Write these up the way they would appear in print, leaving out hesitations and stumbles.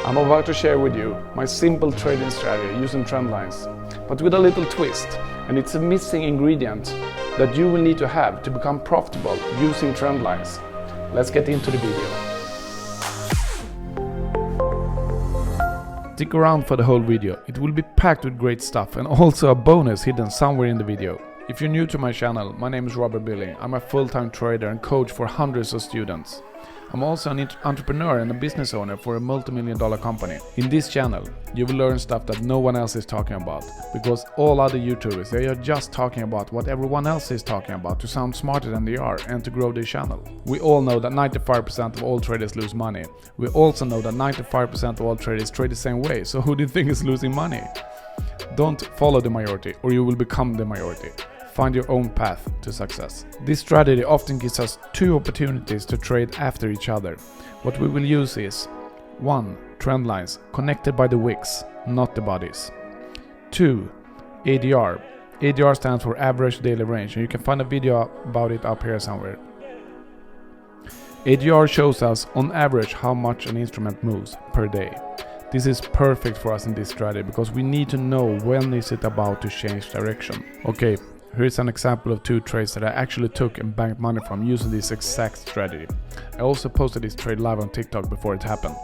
I'm about to share with you my simple trading strategy using trend lines, but with a little twist, and it's a missing ingredient that you will need to have to become profitable using trend lines. Let's get into the video. Stick around for the whole video, it will be packed with great stuff and also a bonus hidden somewhere in the video. If you're new to my channel, my name is Robert Billing. I'm a full-time trader and coach for hundreds of students. I'm also an entrepreneur and a business owner for a multi-million-dollar company. In this channel, you will learn stuff that no one else is talking about, because all other YouTubers, they are just talking about what everyone else is talking about to sound smarter than they are and to grow their channel. We all know that 95% of all traders lose money. We also know that 95% of all traders trade the same way, so who do you think is losing money? Don't follow the majority or you will become the majority. Find your own path to success. This strategy often gives us two opportunities to trade after each other. What we will use is 1. Trend lines connected by the wicks, not the bodies. 2. ADR. ADR stands for average daily range, and you can find a video about it up here somewhere. ADR shows us on average how much an instrument moves per day. This is perfect for us in this strategy because we need to know when is it about to change direction. Okay. Here's an example of two trades that I actually took and banked money from using this exact strategy. I also posted this trade live on TikTok before it happened.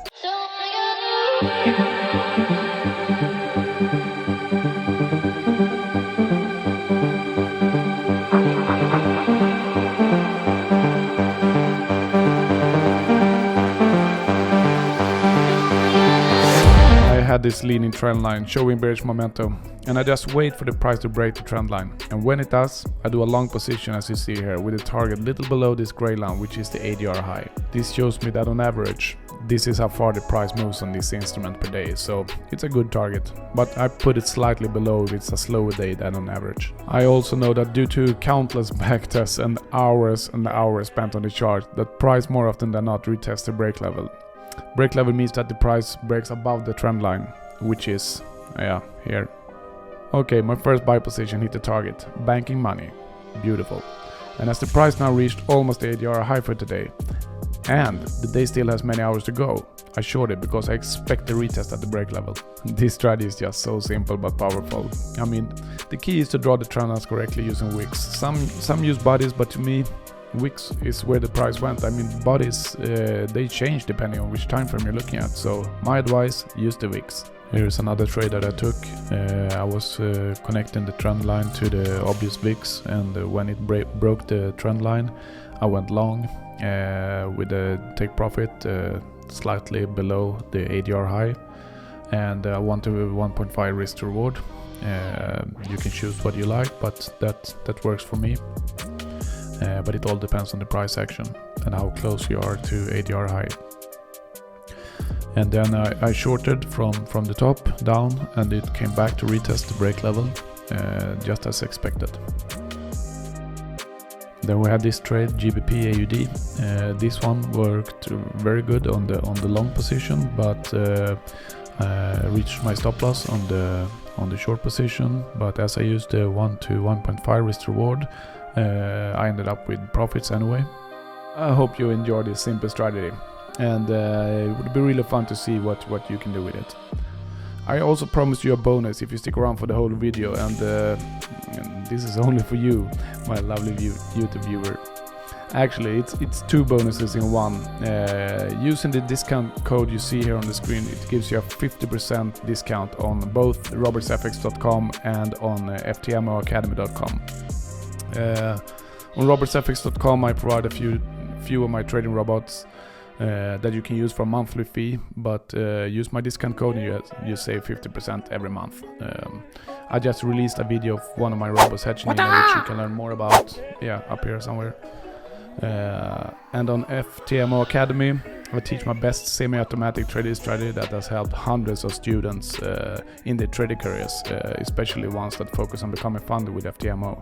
I had this leaning trend line showing bearish momentum, and I just wait for the price to break the trend line, and when it does, I do a long position as you see here with the target little below this gray line, which is the ADR high. This shows me that on average this is how far the price moves on this instrument per day, so it's a good target, but I put it slightly below if it's a slower day than on average. I also know that due to countless backtests and hours spent on the chart, that price more often than not retests the break level. Break level means that the price breaks above the trend line, which is, here. Okay, my first buy position hit the target, banking money, beautiful. And as the price now reached almost the ADR high for today, and the day still has many hours to go, I shorted because I expect the retest at the break level. This strategy is just so simple but powerful. I mean, the key is to draw the trend lines correctly using wicks. Some use bodies, but to me, wicks is where the price went. I mean, bodies, they change depending on which time frame you're looking at, so my advice, use the wicks. Here's another trade that I took. I was connecting the trend line to the obvious wicks, and when it broke the trend line, I went long with a take profit slightly below the ADR high, and I want to 1.5 risk to reward. You can choose what you like, but that works for me. But it all depends on the price action and how close you are to ADR high. And then I shorted from the top down, and it came back to retest the break level, just as expected. Then we had this trade GBP AUD. This one worked very good on the long position, but reached my stop loss on the short position. But as I used the 1 to 1.5 risk reward, I ended up with profits anyway. I hope you enjoyed this simple strategy, and it would be really fun to see what you can do with it. I also promised you a bonus if you stick around for the whole video, and this is only for you, my lovely YouTube viewer. Actually, it's two bonuses in one. Using the discount code you see here on the screen, it gives you a 50% discount on both robertsfx.com and on ftmoacademy.com. On robertsfx.com I provide a few of my trading robots that you can use for a monthly fee, but use my discount code and you save 50% every month. I just released a video of one of my robots hedging, which you can learn more about, up here somewhere. And on FTMO Academy I teach my best semi-automatic trading strategy that has helped hundreds of students in their trading careers, especially ones that focus on becoming funded with FTMO.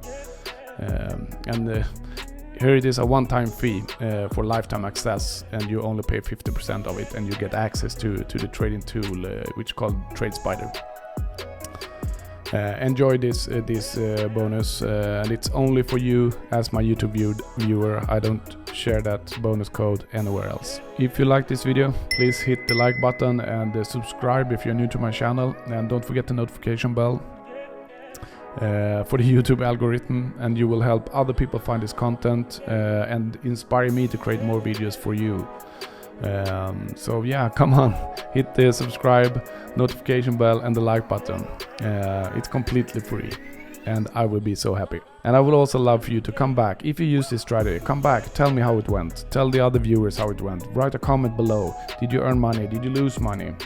Here it is, a one-time fee for lifetime access, and you only pay 50% of it, and you get access to the trading tool which is called Trade Spider. Enjoy this bonus, and it's only for you as my YouTube viewer. I don't share that bonus code anywhere else. If you like this video, please hit the like button and subscribe if you're new to my channel, and don't forget the notification bell for the YouTube algorithm, and you will help other people find this content and inspire me to create more videos for you. So yeah, come on, hit the subscribe, notification bell and the like button. It's completely free and I will be so happy. And I would also love for you to come back. If you use this strategy, come back, tell me how it went, tell the other viewers how it went, write a comment below. Did you earn money? Did you lose money?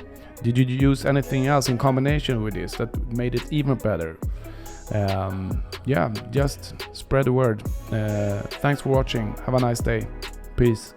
Did you use anything else in combination with this that made it even better? Yeah, just spread the word. Thanks for watching. Have a nice day. Peace.